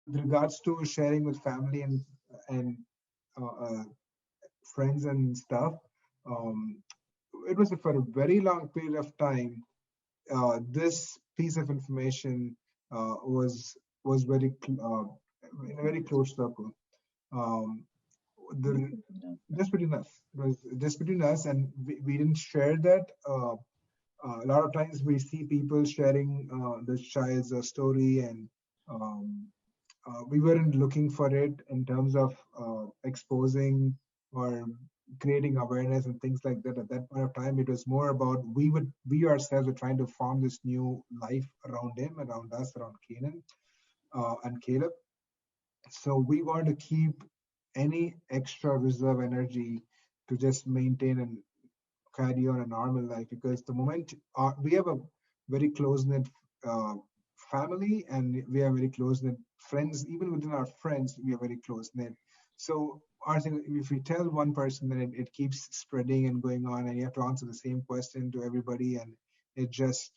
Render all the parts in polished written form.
With regards to sharing with family and uh, uh, friends and stuff, um, it was for a very long period of time. This piece of information was in a very close circle. Um, the just between us. It was just between us, and we didn't share that. A lot of times we see people sharing the child's story, and um, we weren't looking for it in terms of exposing or creating awareness and things like that. At that point of time, it was more about we ourselves were trying to form this new life around him, around us, around Canaan and Caleb. So we want to keep any extra reserve energy to just maintain and carry on a normal life, because the moment we have a very close knit uh, family, and we are very close knit friends. Even within our friends, we are very close knit. So I think if we tell one person, then it keeps spreading and going on, and you have to answer the same question to everybody, and it just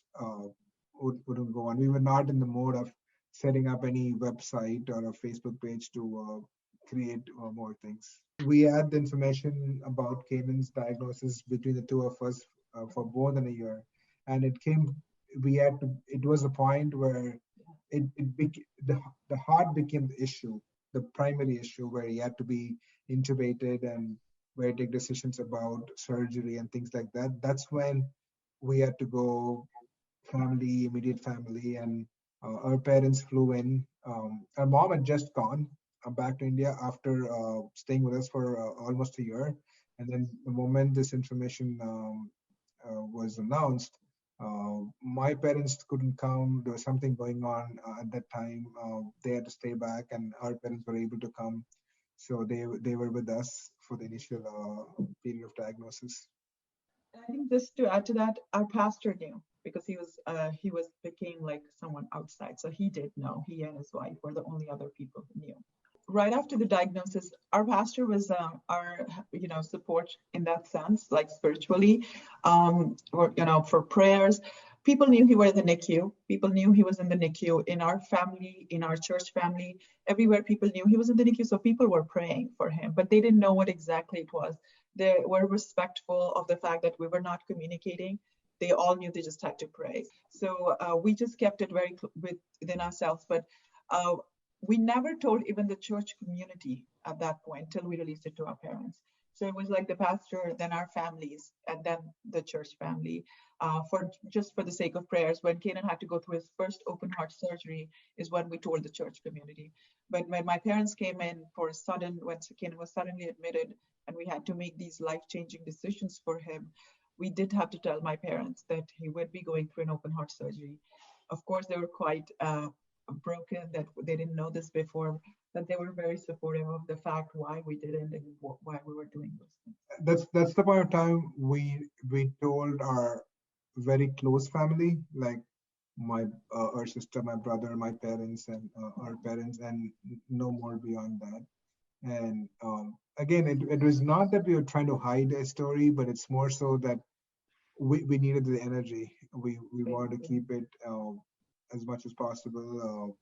wouldn't go on. We were not in the mode of setting up any website or a Facebook page to create more things. We had the information about Canaan's diagnosis between the two of us for more than a year, and it came. We had to. It was a point where the heart became the issue, the primary issue, where he had to be intubated and where he take decisions about surgery and things like that. That's when we had to go family, immediate family, and our parents flew in. Our mom had just gone back to India after staying with us for almost a year. And then the moment this information was announced, my parents couldn't come. There was something going on at that time. They had to stay back, and our parents were able to come. So they were with us for the initial period of diagnosis. I think just to add to that, our pastor knew because he was became like someone outside, so he did know. He and his wife were the only other people who knew. Right after the diagnosis, our pastor was our support in that sense, like spiritually, or for prayers. People knew he was in the NICU. People knew he was in the NICU in our family, in our church family, everywhere. People knew he was in the NICU, so people were praying for him, but they didn't know what exactly it was. They were respectful of the fact that we were not communicating. They all knew they just had to pray. So we just kept it very within ourselves, but. Uh, we never told even the church community at that point till we released it to our parents. So it was like the pastor, then our families, and then the church family, for just for the sake of prayers. When Kanan had to go through his first open heart surgery, is when we told the church community. But when my parents came in when Kanan was suddenly admitted, and we had to make these life-changing decisions for him, we did have to tell my parents that he would be going through an open heart surgery. Of course, they were quite broken that they didn't know this before, but they were very supportive of the fact why we did it and why we were doing those things. That's the point of time we told our very close family, like my our sister, my brother, my parents, and our parents, and no more beyond that. And again, it was not that we were trying to hide a story, but it's more so that we needed the energy. We wanted to keep it as much as possible,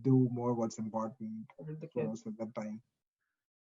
do more what's important For the for kids. us at that time.